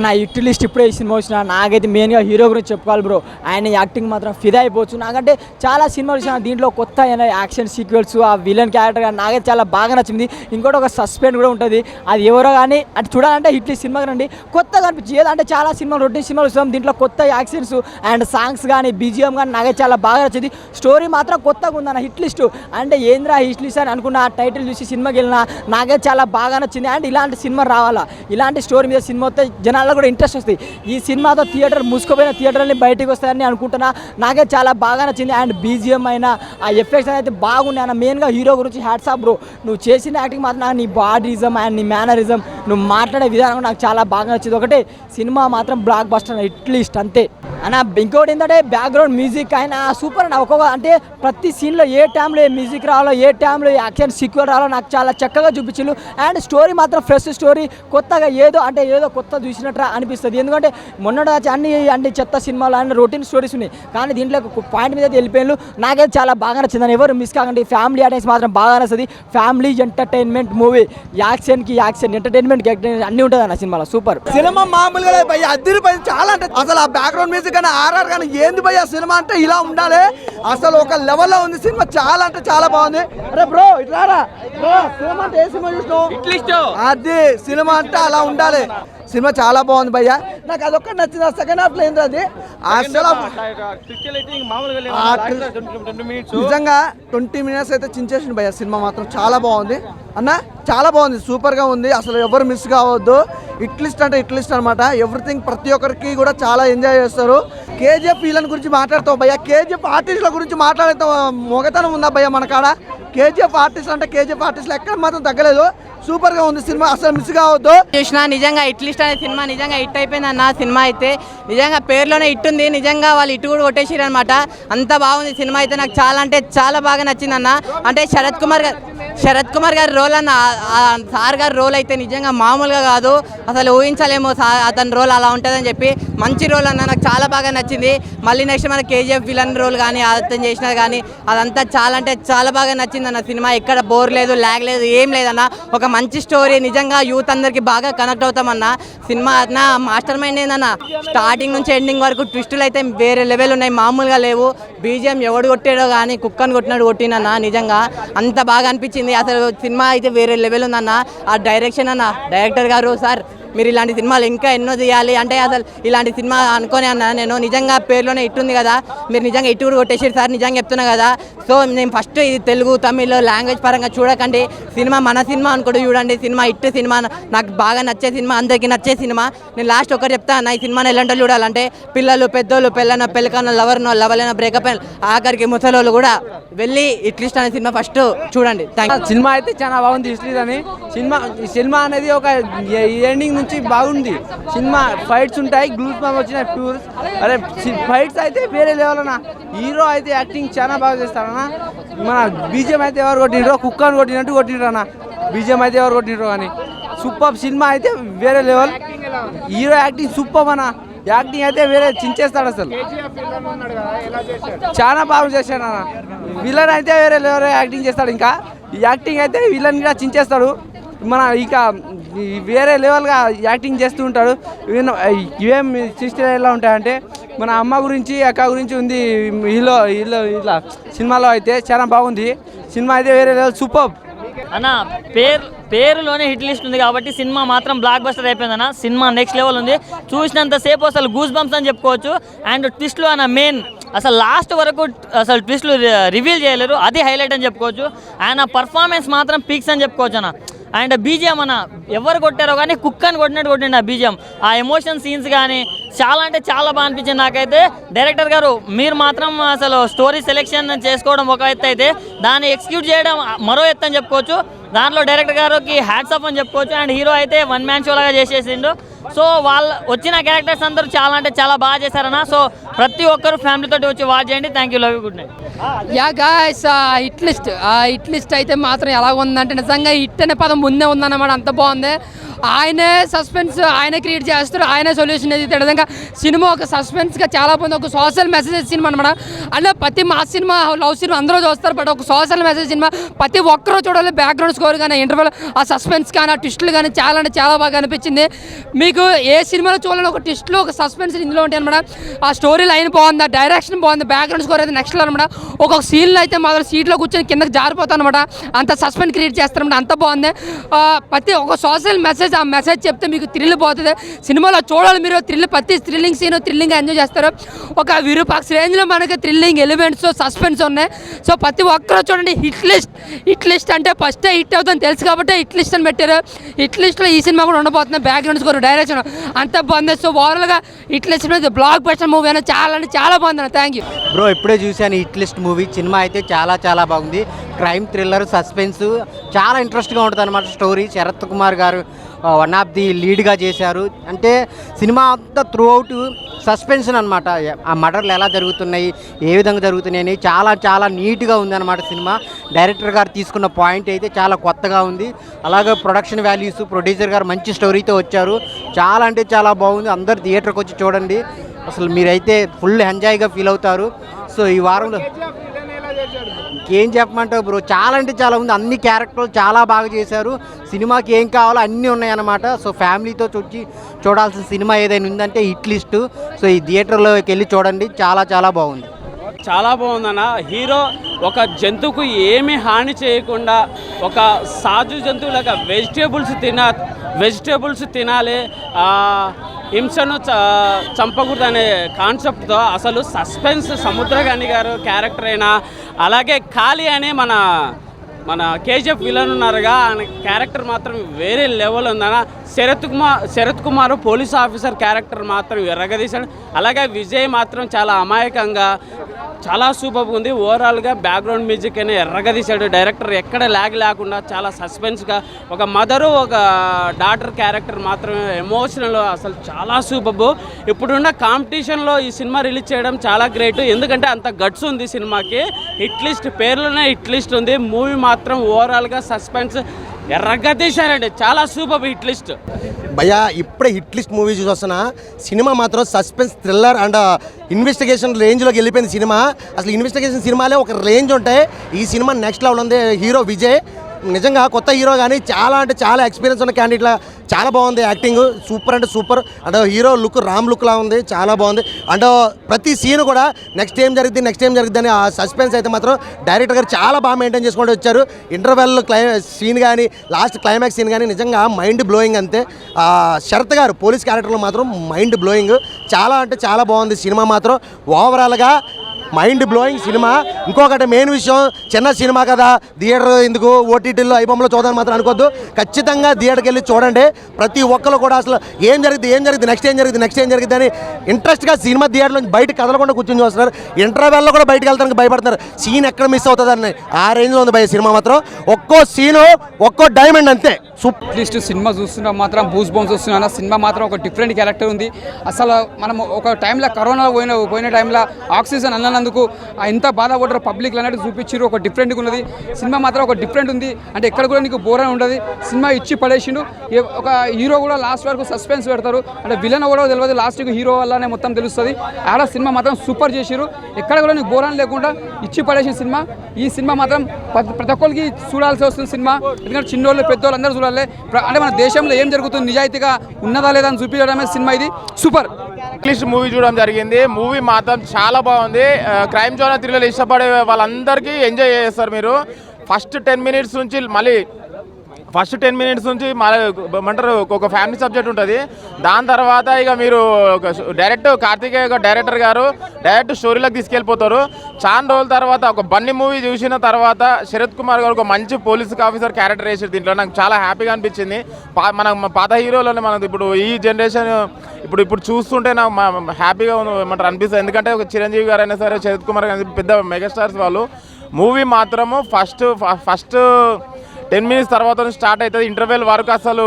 నా hit list ఇప్పుడే ఈ సినిమా వచ్చిన నాకైతే మెయిన్గా హీరో గురించి చెప్పుకోవాలి బ్రో. ఆయన యాక్టింగ్ మాత్రం ఫిదా అయిపోవచ్చు. నాకంటే చాలా సినిమాలు వచ్చిన దీంట్లో కొత్త యాక్షన్ సీక్వెల్స్, ఆ విలన్ క్యారెక్టర్ కానీ నాకైతే చాలా బాగా నచ్చింది. ఇంకోటి ఒక సస్పెండ్ కూడా ఉంటుంది, అది ఎవరో కానీ అది చూడాలంటే హిట్ లిస్ట్ సినిమా రండి. కొత్తగా అనిపించింది ఏదంటే చాలా సినిమాలు రొటీన్ సినిమాలు వస్తాం, దీంట్లో కొత్త యాక్షన్స్ అండ్ సాంగ్స్ కానీ బీజిఎం కానీ నాకైతే చాలా బాగా నచ్చింది. స్టోరీ మాత్రం కొత్తగా ఉందన్న హిట్ లిస్ట్ అంటే ఏంద్రా హిట్ లిస్ట్ అని అనుకున్న ఆ టైటిల్ చూసి సినిమాకి వెళ్ళిన నాకైతే చాలా బాగా నచ్చింది. అండ్ ఇలాంటి సినిమా రావాలా, ఇలాంటి స్టోరీ మీద సినిమా వస్తే జనాలు కూడా ఇంట్రెస్ట్ వస్తాయి. ఈ సినిమాతో థియేటర్ మూసుకుపోయిన థియేటర్ని బయటకు వస్తాయని అనుకుంటున్నా. నాకే చాలా బాగా నచ్చింది. అండ్ బీజిఎం అయినా ఆ ఎఫెక్ట్స్ అయితే బాగున్నాయి అన్న. మెయిన్గా హీరో గురించి హ్యాట్స్ ఆఫ్ బ్రో. నువ్వు చేసిన యాక్టింగ్ మాత్రం నీ బాడీజం అండ్ నీ మేనరిజం, నువ్వు మాట్లాడే విధానం నాకు చాలా బాగా నచ్చింది. ఒకటే సినిమా మాత్రం బ్లాక్ బస్టర్ హిట్ లిస్ట్ అంతే అన్న. ఇంకోటి ఏంటంటే బ్యాక్గ్రౌండ్ మ్యూజిక్ ఆయన సూపర్ అన్న. ఒక్కొక్క అంటే ప్రతి సీన్లో ఏ టైంలో ఏ మ్యూజిక్ రావాలో, ఏ టైంలో యాక్షన్ సీక్వెల్ రావాలో నాకు చాలా చక్కగా చూపించారు. అండ్ స్టోరీ మాత్రం ఫ్రెష్ స్టోరీ, కొత్తగా ఏదో కొత్త చూసినట్టు అనిపిస్తుంది. ఎందుకంటే మొన్నటి అన్ని చెత్త సినిమాలు అండ్ రొటీన్ స్టోరీస్ ఉన్నాయి, కానీ దీంట్లో పాయింట్ మీద అయితే వెళ్ళిపోయారు. నాకైతే చాలా బాగా నచ్చిందని ఎవరు మిస్ కాకండి. ఫ్యామిలీ ఆడియన్స్ మాత్రం బాగా నచ్చుతుంది. Family entertainment movie, action entertainment అన్ని ఉంటుంది అన్న సినిమాలో. సూపర్ సినిమా మామూలుగా అదిరిపోయింది చాలా. అంటే అసలు ఆ బ్యాక్గ్రౌండ్ మ్యూజిక్ కానీ ఆర్ఆర్ కానీ ఏంది భయ్య సినిమా అంటే ఇలా ఉండాలి. అసలు ఒక లెవెల్లో ఉంది సినిమా, చాలా అంటే చాలా బాగుంది. అరే బ్రో ఇట్లారా బ్రో, సినిమా అంటే ఏ సినిమా చూసినావు? అది సినిమా అంటే అలా ఉండాలి. సినిమా చాలా బాగుంది భయ్య, నాకు అదొక్కటి నచ్చింది. సెకండ్ హాఫ్ లో ఏంటి అది అసలు నిజంగా 20 minutes అయితే చించేసింది భయ్య. సినిమా మాత్రం చాలా బాగుంది అన్న, చాలా బాగుంది, సూపర్గా ఉంది. అసలు ఎవరు మిస్ కావద్దు. హిట్ లిస్ట్ అంటే హిట్ లిస్ట్ అనమాట. ఎవ్రీథింగ్ ప్రతి ఒక్కరికి కూడా చాలా ఎంజాయ్ చేస్తారు. కేజీఎఫ్ వీళ్ళని గురించి మాట్లాడతావు భయ్య, కేజీఎఫ్ ఆర్టిస్టుల గురించి మాట్లాడతాం మొగతనం ఉందా భయ్య మన కాడ? కేజీఎఫ్ ఆర్టిస్ట్ అంటే కేజీఎఫ్ ఆర్టిస్టులు ఎక్కడ మాత్రం తగ్గలేదు. సూపర్ గా ఉంది సినిమా, అసలు మిస్ కావద్దు. చూసిన నిజంగా హిట్ లిస్ట్ అనే సినిమా నిజంగా హిట్ అయిపోయింది అన్న. సినిమా అయితే నిజంగా పేరులోనే హిట్ ఉంది. నిజంగా వాళ్ళు ఇటు కూడా కొట్టేసారు అనమాట. అంత బాగుంది సినిమా అయితే. నాకు చాలా అంటే చాలా బాగా నచ్చింది అన్న. అంటే శరత్ కుమార్ గారి రోల్ అన్న, సార్ గారి రోల్ అయితే నిజంగా మామూలుగా కాదు. అసలు ఊహించలేము అతని రోల్ అలా ఉంటుందని చెప్పి. మంచి రోల్ అన్న, నాకు చాలా బాగా నచ్చింది. మళ్ళీ నెక్స్ట్ మన కేజీఎఫ్ విలన్ రోల్ కానీ అతను చేసినది కానీ అదంతా చాలా అంటే చాలా బాగా నచ్చింది అన్న. సినిమా ఎక్కడ బోర్ లేదు, లాగ్ లేదు, ఏం లేదన్న. ఒక మంచి స్టోరీ, నిజంగా యూత్ అందరికి బాగా కనెక్ట్ అవుతామన్న. సినిమా అన్న మాస్టర్ మైండ్ ఏందన్న. స్టార్టింగ్ నుంచి ఎండింగ్ వరకు ట్విస్టులు అయితే వేరే లెవెల్ ఉన్నాయి, మామూలుగా లేవు. బీజిఎం ఎవడు కొట్టాడో కానీ కుక్కని కొట్టినాడు కొట్టినన్న. నిజంగా అంత బాగా అనిపించింది. అసలు సినిమా అయితే వేరే లెవెల్ ఉందన్న. ఆ డైరెక్షన్ అన్న, డైరెక్టర్ గారు సార్ మీరు ఇలాంటి సినిమాలు ఇంకా ఎన్నో తీయాలి. అంటే అసలు ఇలాంటి సినిమా అనుకోని అన్న నేను. నిజంగా పేరులోనే ఇట్టు ఉంది కదా, మీరు నిజంగా ఇటు కూడా కొట్టేసారు సార్, నిజంగా చెప్తున్నా కదా. సో నేను ఫస్ట్ ఇది తెలుగు తమిళ్ లాంగ్వేజ్ పరంగా చూడకండి, సినిమా మన సినిమా అనుకుంటూ చూడండి. సినిమా ఇట్టు సినిమా నాకు బాగా నచ్చే సినిమా, అందరికీ నచ్చే సినిమా. నేను లాస్ట్ ఒకటి చెప్తా అన్న, ఈ సినిమాని ఎలాంటి చూడాలంటే పిల్లలు పెద్దోళ్ళు, పెళ్ళన పెళ్ళకన్న లవర్నో లవలైన బ్రేకప్ అయిన ఆఖరికి ముసలోళ్ళు కూడా వెళ్ళి ఇట్లిస్ట్ అనే సినిమా ఫస్ట్ చూడండి. సినిమా అయితే చాలా బాగుంది ఇట్లిస్ట్ అని. సినిమా అనేది ఒక ఎండింగ్ నుంచి బాగుంది. సినిమా ఫైట్స్ ఉంటాయి, గ్లూస్ బంప్ వచ్చిన ప్యూర్. అరే ఫైట్స్ అయితే వేరే లెవెల్ అన్న. హీరో అయితే యాక్టింగ్ చాలా బాగా చేస్తారన్న. మన బీజిఎం అయితే ఎవరు కొట్టినరో కుక్కని కొట్టినట్టు కొట్టినరు అన్న. బీజిఎం అయితే ఎవరు కొట్టినరో అని సూపర్. సినిమా అయితే వేరే లెవెల్. హీరో యాక్టింగ్ సూపర్ అన్న. యాక్టింగ్ అయితే వేరే చించేస్తాడు. అసలు చాలా బాగా చేశాడు అన్న. విలన్ అయితే వేరే లెవెల్ యాక్టింగ్ చేస్తాడు. ఇంకా యాక్టింగ్ అయితే విలన్ కూడా చించేస్తాడు. మన ఇక వేరే లెవెల్గా యాక్టింగ్ చేస్తూ ఉంటాడు. ఇవేం సిస్టర్ ఎలా ఉంటాయంటే మన అమ్మ గురించి అక్క గురించి ఉంది ఇలా సినిమాలో అయితే చాలా బాగుంది. సినిమా అయితే వేరే లెవెల్ సూపర్ అన్న. పేరులోనే హిట్ లిస్ట్ ఉంది కాబట్టి సినిమా మాత్రం బ్లాక్ బస్టర్ అయిపోయింది అన్న. సినిమా నెక్స్ట్ లెవెల్ ఉంది. చూసినంతసేపు అసలు గూస్ బంప్స్ అని చెప్పుకోవచ్చు. అండ్ ట్విస్ట్లు అన్న మెయిన్ అసలు లాస్ట్ వరకు అసలు ట్విస్ట్లు రివీల్ చేయలేరు, అది హైలైట్ అని చెప్పుకోవచ్చు. ఆయన పర్ఫార్మెన్స్ మాత్రం పీక్స్ అని చెప్పుకోవచ్చు అన్న. అండ్ బీజిఎం అన్న ఎవరు కొట్టారో కానీ కుక్కని కొట్టినట్టు కొట్టిండు ఆ బీజిఎం. ఆ ఎమోషన్ సీన్స్ కానీ చాలా అంటే చాలా బాగా అనిపించింది నాకైతే. డైరెక్టర్ గారు మీరు మాత్రం అసలు స్టోరీ సెలెక్షన్ చేసుకోవడం ఒక ఎత్తు అయితే దాన్ని ఎగ్జిక్యూట్ చేయడం మరో ఎత్తు అని చెప్పుకోవచ్చు. దాంట్లో డైరెక్టర్ గారికి హ్యాట్స్ ఆఫ్ అని చెప్పుకోవచ్చు. అండ్ హీరో అయితే వన్ మ్యాన్ షో లాగా చేసేసిండు. సో వాళ్ళు వచ్చిన క్యారెక్టర్స్ అందరూ చాలా అంటే చాలా బాగా చేశారన్న. సో ప్రతి ఒక్కరు ఫ్యామిలీతో వచ్చి వాచ్ చేయండి. Thank you, love you, good night. Yeah guys, hit list అయితే మాత్రం ఎలా ఉందంటే నిజంగా హిట్ అనే పదం ముందే ఉందన్నమాట. అంత బాగుంది. ఆయనే సస్పెన్స్ ఆయనే క్రియేట్ చేస్తారు, ఆయనే సొల్యూషన్ ఇది విధంగా సినిమా ఒక సస్పెన్స్గా చాలా బాగుంది. ఒక సోషల్ మెసేజ్ సినిమా అనమాట. అంటే ప్రతి మా సినిమా లవ్ సినిమా అందరూ చూస్తారు, బట్ ఒక సోషల్ మెసేజ్ సినిమా ప్రతి ఒక్కరూ చూడాలి. బ్యాక్గ్రౌండ్ స్కోర్ కానీ ఇంటర్వెల్ ఆ సస్పెన్స్ కానీ ఆ ట్విస్టులు కానీ చాలా అంటే చాలా బాగా అనిపించింది. మీకు ఏ సినిమాలో చూడాలని ఒక ట్విస్టులు ఒక సస్పెన్స్ ఇందులో ఉంటాయి అనమాట. ఆ స్టోరీ లైన్ బాగుంది, ఆ డైరెక్షన్ బాగుంది, బ్యాక్గ్రౌండ్ స్కోర్ అయితే నెక్స్ట్ అనమాట. ఒక్కొక్క సీన్లో అయితే మాత్రం సీట్లో కూర్చొని కిందకి జారిపోతాను అనమాట. అంత సస్పెన్స్ క్రియేట్ చేస్తారనమాట. అంత బాగుంది. ప్రతి ఒక సోషల్ మెసేజ్ ఆ మెసేజ్ చెప్తే మీకు థ్రిల్ పోతుంది. సినిమాలో చూడాలి మీరు ప్రతి థ్రిల్లింగ్ సీన్ థ్రిల్లింగ్ ఎంజాయ్ చేస్తారు. ఒక విరూపాక్ష రేంజ్లో మనకి థ్రిల్లింగ్ ఎలిమెంట్స్ సస్పెన్స్ ఉన్నాయి. సో ప్రతి ఒక్కరూ చూడండి. హిట్ లిస్ట్ అంటే ఫస్టే హిట్ అవుతుందని తెలుసు కాబట్టి హిట్ లిస్ట్ అని పెట్టారు. హిట్ లిస్ట్లో ఈ సినిమా కూడా ఉండబోతుంది. బ్యాక్గ్రౌండ్ స్కోర్ డైరెక్షన్ అంత బాగుంది. సో ఓవరాల్గా హిట్ లిస్ట్ మీద బ్లాక్ బస్టర్ మూవీ అని చాలా అంటే చాలా బాగుంది. Thank you bro. ఇప్పుడే చూశాను హిట్ లిస్ట్ మూవీ. సినిమా అయితే చాలా చాలా బాగుంది. క్రైమ్ థ్రిల్లర్ సస్పెన్స్ చాలా ఇంట్రెస్ట్గా ఉంటుంది అనమాట. స్టోరీ శరత్ కుమార్ గారు వన్ ఆఫ్ ది లీడ్గా చేశారు. అంటే సినిమా అంతా త్రూ అవుట్ సస్పెన్షన్ అనమాట. ఆ మర్డర్లు ఎలా జరుగుతున్నాయి, ఏ విధంగా జరుగుతున్నాయి అని చాలా చాలా నీట్గా ఉందన్నమాట సినిమా. డైరెక్టర్ గారు తీసుకున్న పాయింట్ అయితే చాలా కొత్తగా ఉంది. అలాగే ప్రొడక్షన్ వాల్యూస్, ప్రొడ్యూసర్ గారు మంచి స్టోరీతో వచ్చారు. చాలా అంటే చాలా బాగుంది. అందరు థియేటర్కి వచ్చి చూడండి. అసలు మీరైతే ఫుల్ ఎంజాయ్గా ఫీల్ అవుతారు. సో ఈ వారంలో ఏం చెప్పమంటావు బ్రో, చాలా అంటే చాలా ఉంది. అన్ని క్యారెక్టర్లు చాలా బాగా చేశారు. సినిమాకి ఏం కావాలో అన్నీ ఉన్నాయన్నమాట. సో ఫ్యామిలీతో చూడాల్సిన సినిమా ఏదైనా ఉందంటే హిట్ లిస్టు. సో ఈ థియేటర్లోకి వెళ్ళి చూడండి. చాలా చాలా బాగుంది. చాలా బాగుందన్న. హీరో ఒక జంతువుకు ఏమీ హాని చేయకుండా ఒక సాజు జంతువులాగా వెజిటేబుల్స్ తినాలి, హింసను చంపకూడదు అనే కాన్సెప్ట్తో అసలు సస్పెన్స్ సముద్రగాని గారు క్యారెక్టర్ అయినా, అలాగే ఖాళీ అనే మన కేజీఎఫ్ విలన్ ఉన్నారుగా ఆయన క్యారెక్టర్ మాత్రం వేరే లెవెల్ ఉందన్న. Sarath Kumar police officer character మాత్రం ఎర్రగదీశాడు. అలాగే విజయ్ మాత్రం చాలా అమాయకంగా చాలా సూపర్గా ఉంది. ఓవరాల్గా బ్యాక్గ్రౌండ్ మ్యూజిక్ అయినా ఎర్రగదీశాడు డైరెక్టర్. ఎక్కడ ల్యాగ్ లేకుండా చాలా సస్పెన్స్గా ఒక మదరు ఒక డాటర్ క్యారెక్టర్ మాత్రమే ఎమోషనల్ అసలు చాలా సూపర్. ఇప్పుడున్న కాంపిటీషన్లో ఈ సినిమా రిలీజ్ చేయడం చాలా గ్రేట్. ఎందుకంటే అంత గట్స్ ఉంది సినిమాకి. హిట్ లిస్ట్ పేర్లోనే హిట్ లిస్ట్ ఉంది. మూవీ మాత్రం ఓవరాల్గా సస్పెన్స్ ఎర్రగదీశారండి. చాలా సూపర్ హిట్ లిస్ట్. భయ్యా ఇప్పుడే హిట్ లిస్ట్ మూవీ చూసి వస్తున్నా. సినిమా మాత్రం సస్పెన్స్ థ్రిల్లర్ అండ్ ఇన్వెస్టిగేషన్ రేంజ్లోకి వెళ్ళిపోయింది సినిమా. అసలు ఇన్వెస్టిగేషన్ సినిమాలే ఒక రేంజ్ ఉంటాయి. ఈ సినిమా నెక్స్ట్ లెవెల్ ఉంది. హీరో విజయ్ నిజంగా కొత్త హీరో కానీ చాలా అంటే చాలా ఎక్స్పీరియన్స్ ఉన్న క్యాండిడేట్లా చాలా బాగుంది. యాక్టింగ్ సూపర్ అంటే సూపర్. అంటే హీరో లుక్ రామ్ లుక్లా ఉంది. చాలా బాగుంది. అంటే ప్రతి సీన్ కూడా నెక్స్ట్ ఏం జరిగింది అని ఆ సస్పెన్స్ అయితే మాత్రం డైరెక్టర్ గారు చాలా బాగా మెయింటైన్ చేసుకుంటూ వచ్చారు. ఇంటర్వెల్ సీన్ కానీ లాస్ట్ క్లైమాక్స్ సీన్ కానీ నిజంగా మైండ్ బ్లోయింగ్ అంతే. శరత్ గారు పోలీస్ క్యారెక్టర్లో మాత్రం మైండ్ బ్లోయింగ్. చాలా అంటే చాలా బాగుంది సినిమా మాత్రం. ఓవరాల్గా మైండ్ బ్లోయింగ్ సినిమా. ఇంకొకటి మెయిన్ విషయం, చిన్న సినిమా కదా థియేటర్ ఎందుకు ఓటీటీలో ఐబొమ్మలో చూద్దామని మాత్రం అనుకోవద్దు. ఖచ్చితంగా థియేటర్కి వెళ్ళి చూడండి. ప్రతి ఒక్కరు కూడా అసలు ఏం జరిగింది నెక్స్ట్ ఏం జరిగింది అని ఇంట్రెస్ట్గా సినిమా థియేటర్లో బయట కదలకుండా కూర్చొని చూస్తున్నారు. ఇంటర్వెల్లో కూడా బయటకు వెళ్తానికి భయపడుతున్నారు. సీన్ ఎక్కడ మిస్ అవుతుందని ఆ రేంజ్లో ఉంది భయ సినిమా మాత్రం. ఒక్కో సీను ఒక్కో డైమండ్ అంతే. అట్లీస్ట్ సినిమా చూస్తున్నా మాత్రం బూస్ బౌన్స్ వస్తున్నా. సినిమా మాత్రం ఒక డిఫరెంట్ క్యారెక్టర్ ఉంది. అసలు మనం ఒక టైంలో కరోనా పోయిన టైంలో ఆక్సిజన్ అన్నందుకు ఎంత బాధపడ్డారు పబ్లిక్ అన్నట్టు చూపించారు. ఒక డిఫరెంట్గా ఉన్నది సినిమా మాత్రం. ఒక డిఫరెంట్ ఉంది అంటే ఎక్కడ కూడా నీకు బోర్ అని ఉండదు. సినిమా ఇచ్చి పడేసిండు. ఒక హీరో కూడా లాస్ట్ వరకు సస్పెన్స్ పెడతారు. అంటే విలన్ కూడా తెలియదు, లాస్ట్కి హీరో వల్లనే మొత్తం తెలుస్తుంది. ఆడ సినిమా మాత్రం సూపర్ చేసారు. ఎక్కడ కూడా నీకు బోర్ అని లేకుండా ఇచ్చి పడేసిన సినిమా. ఈ సినిమా మాత్రం ప్రతి ఒక్కరికి చూడాల్సి వస్తుంది సినిమా. ఎందుకంటే చిన్నోళ్ళు పెద్దోళ్ళు అందరూ చూడాలి. అంటే మన దేశంలో ఏం జరుగుతుంది, నిజాయితీగా ఉన్నదా లేదా అని చూపించడమే సినిమా. ఇది సూపర్. ఇంగ్లీష్ మూవీ చూడడం జరిగింది. మూవీ మాత్రం చాలా బాగుంది. క్రైమ్ జోనర్ థ్రిల్లర్ ఇష్టపడే వాళ్ళందరికీ ఎంజాయ్ చేస్తారు మీరు. ఫస్ట్ 10 మినిట్స్ నుంచి మళ్ళీ ఏమంటారు ఒక ఫ్యామిలీ సబ్జెక్ట్ ఉంటుంది. దాని తర్వాత ఇక మీరు డైరెక్ట్ కార్తికేయ డైరెక్టర్ గారు డైరెక్ట్ స్టోరీలోకి తీసుకెళ్ళిపోతారు. చాలా రోజుల తర్వాత ఒక బన్నీ మూవీ చూసిన తర్వాత శరత్ కుమార్ గారు ఒక మంచి పోలీస్ ఆఫీసర్ క్యారెక్టర్ వేసారు. దీంట్లో నాకు చాలా హ్యాపీగా అనిపించింది. మన పాత హీరోలోనే మనకు ఇప్పుడు ఈ జనరేషన్ ఇప్పుడు చూస్తుంటే నాకు హ్యాపీగా ఏమంటారు అనిపిస్తుంది. ఎందుకంటే ఒక చిరంజీవి గారు అయినా సరే శరత్ కుమార్ గారు పెద్ద మెగాస్టార్స్ వాళ్ళు. మూవీ మాత్రము ఫస్ట్ 10 మినిట్స్ తర్వాత స్టార్ట్ అవుతుంది. ఇంటర్వెల్ వరకు అసలు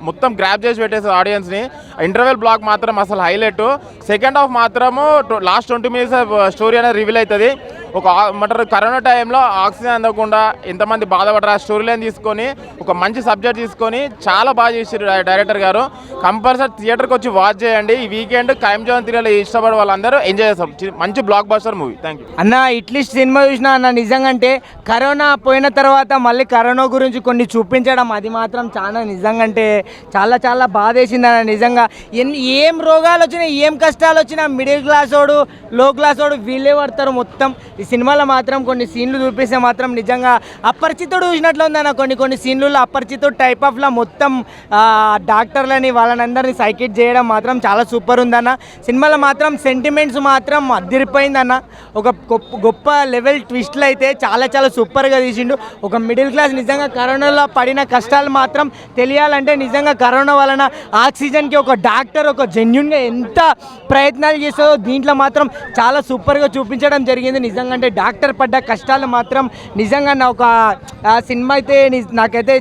మొత్తం గ్రాప్ చేసి పెట్టేస్తుంది ఆడియన్స్ని. ఇంటర్వెల్ బ్లాక్ మాత్రం అసలు హైలైట్. సెకండ్ హాఫ్ మాత్రము లాస్ట్ 20 మినిట్స్ స్టోరీ అనేది రివీల్ అవుతుంది. ఏమంటారు కరోనా టైంలో ఆక్సిజన్ అందకుండా ఎంతమంది బాధపడరు ఆ స్టోరీ లైన్ తీసుకొని ఒక మంచి సబ్జెక్ట్ తీసుకొని చాలా బాగా చేశారు డైరెక్టర్ గారు. కంపల్సరీ థియేటర్కి వచ్చి వాచ్ చేయండి. ఈ వీకెండ్ క్రైమ్ జోన్ థ్రిల్లర్ ఇష్టపడే వాళ్ళందరూ ఎంజాయ్ చేస్తారు. మంచి block buster movie. Thank you అన్న. ఇట్లీస్ట్ సినిమా చూసినా అన్న నిజంగా అంటే కరోనా పోయిన తర్వాత మళ్ళీ కరోనా గురించి కొన్ని చూపించడం అది మాత్రం చాలా నిజంగా అంటే చాలా చాలా బాధేసింది అన్న. నిజంగా ఏం రోగాలు వచ్చినా ఏం కష్టాలు వచ్చినా మిడిల్ క్లాస్ వాడు లో క్లాస్ వాడు వీళ్ళే పడతారు మొత్తం. ఈ సినిమాలో మాత్రం కొన్ని సీన్లు చూపిస్తే మాత్రం నిజంగా అపరిచితుడు చూసినట్లు ఉందన్న. కొన్ని సీన్లలో అపరిచితుడు టైప్ ఆఫ్లో మొత్తం డాక్టర్లని వాళ్ళని సైకిట్ చేయడం మాత్రం చాలా సూపర్ ఉందన్న. సినిమాలో మాత్రం సెంటిమెంట్స్ మాత్రం అదిరిపోయిందన్న. ఒక గొప్ప లెవెల్ ట్విస్ట్లు అయితే చాలా చాలా సూపర్గా తీసిండు. ఒక మిడిల్ క్లాస్ నిజంగా కరోనాలో పడిన కష్టాలు మాత్రం తెలియాలంటే నిజంగా కరోనా వలన ఆక్సిజన్కి ఒక డాక్టర్ ఒక జెన్యున్గా ఎంత ప్రయత్నాలు చేస్తుందో దీంట్లో మాత్రం చాలా సూపర్గా చూపించడం జరిగింది. నిజంగా అంటే డాక్టర్ పడ్డ కష్టాలు మాత్రం నిజంగా నా ఒక సినిమా అయితే నాకైతే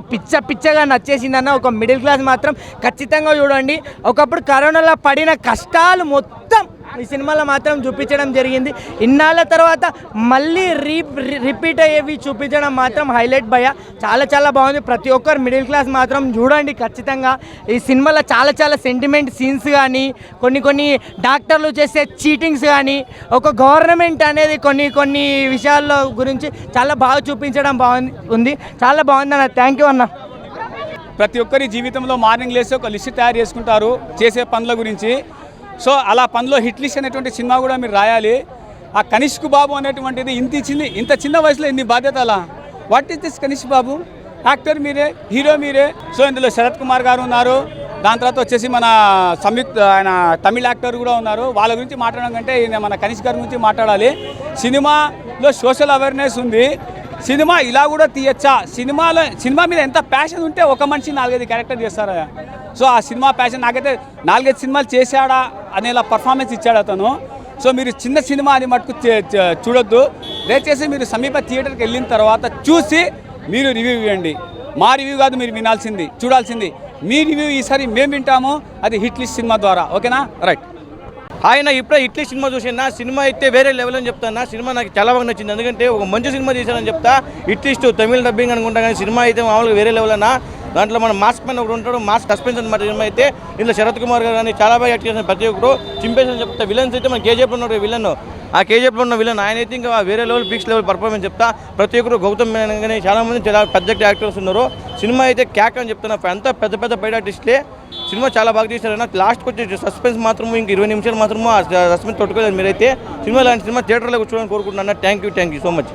పిచ్చగా నచ్చేసిందన్న. ఒక మిడిల్ క్లాస్ మాత్రం ఖచ్చితంగా చూడండి. ఒకప్పుడు కరోనాలో పడిన కష్టాలు మొత్తం ఈ సినిమాలో మాత్రం చూపించడం జరిగింది. ఇన్నాళ్ళ తర్వాత మళ్ళీ రిపీట్ అయ్యేవి చూపించడం మాత్రం హైలైట్ భయ. చాలా చాలా బాగుంది. ప్రతి ఒక్కరు మిడిల్ క్లాస్ మాత్రం చూడండి ఖచ్చితంగా. ఈ సినిమాలో చాలా చాలా సెంటిమెంట్ సీన్స్ కానీ కొన్ని డాక్టర్లు చేసే చీటింగ్స్ కానీ ఒక గవర్నమెంట్ అనేది కొన్ని విషయాల్లో గురించి చాలా బాగా చూపించడం ఉంది. చాలా బాగుందన్న. థ్యాంక్ యూ అన్న. ప్రతి ఒక్కరి జీవితంలో మార్నింగ్ లేసి ఒక లిస్ట్ తయారు చేసుకుంటారు చేసే పనుల గురించి. సో అలా పనిలో హిట్ లిస్ట్ అనేటువంటి సినిమా కూడా మీరు రాయాలి. ఆ కనిష్క్ బాబు అనేటువంటిది ఇంత చిన్న వయసులో ఇన్ని బాధ్యతలా? What is this Kanishk Babu? Actor మీరే, హీరో మీరే. సో ఇందులో శరత్ కుమార్ గారు ఉన్నారు. దాని తర్వాత వచ్చేసి మన సంయుక్త ఆయన తమిళ యాక్టర్ కూడా ఉన్నారు. వాళ్ళ గురించి మాట్లాడడం కంటే మన కనిష్క్ గారి గురించి మాట్లాడాలి. సినిమాలో సోషల్ అవేర్నెస్ ఉంది. సినిమా ఇలా కూడా తీయచ్చా? సినిమా మీద ఎంత ప్యాషన్ ఉంటే ఒక మనిషి 4-5 క్యారెక్టర్ చేస్తారా? సో ఆ సినిమా ప్యాషన్ నాకైతే 4-5 సినిమాలు చేశాడా అనేలా పర్ఫార్మెన్స్ ఇచ్చాడు అతను. సో మీరు చిన్న సినిమా అని మటుకు చూడొద్దు. దయచేసి మీరు సమీప థియేటర్కి వెళ్ళిన తర్వాత చూసి మీరు రివ్యూ ఇవ్వండి. మా రివ్యూ కాదు మీరు వినాల్సింది, చూడాల్సింది. మీ రివ్యూ ఈసారి మేము వింటాము, అది హిట్ లిస్ట్ సినిమా ద్వారా. ఓకేనా? రైట్. ఆయన ఇప్పుడే ఇట్లీ సినిమా చూసిన సినిమా అయితే వేరే లెవెల్ అని చెప్తాను. సినిమా నాకు చాలా బాగా నచ్చింది. ఎందుకంటే ఒక మంచి సినిమా చేశానని చెప్తా. ఇట్లీస్ట్ తమిళ డబ్బింగ్ అనుకుంటా కానీ సినిమా అయితే మామూలుగా వేరే లెవెల్ అన్న. దాంట్లో మన మాస్క్ పైన ఒకటి ఉంటాడు, మాస్క్ సస్పెన్స్ అనమాట. సినిమా అయితే ఇందులో శరత్ కుమార్ గారు కానీ చాలా బాగా యాక్ట్ చేసిన ప్రతి ఒక్కరు చింపేసి చెప్తా. విలన్స్ అయితే మన కేజీఎఫ్లో ఉన్నాడు విలన్. ఆ కేజీఎఫ్లో ఉన్న విలన్ ఆయన అయితే ఇంకా వేరే లెవెల్ పీక్స్ లెవెల్ పర్ఫార్మెన్స్ చెప్తా. ప్రతి ఒక్కరు గౌతమ్ మేనన్ కానీ చాలామంది చాలా పెద్ద యాక్టర్స్ ఉన్నారు. సినిమా అయితే క్యాక్ అని చెప్తున్నా. అంతా పెద్ద బయట ఆర్టిస్ట్లే. సినిమా చాలా బాగా తీశారన్న. లాస్ట్కి వచ్చి సస్పెన్స్ మాత్రము ఇంక 20 నిమిషాలు మాత్రము ఆ సస్పెన్స్ తట్టుకోలేదు. మీరైతే సినిమా లాంటి సినిమా థియేటర్లో కూర్చోవాలని కోరుకుంటున్నాను. Thank you so much.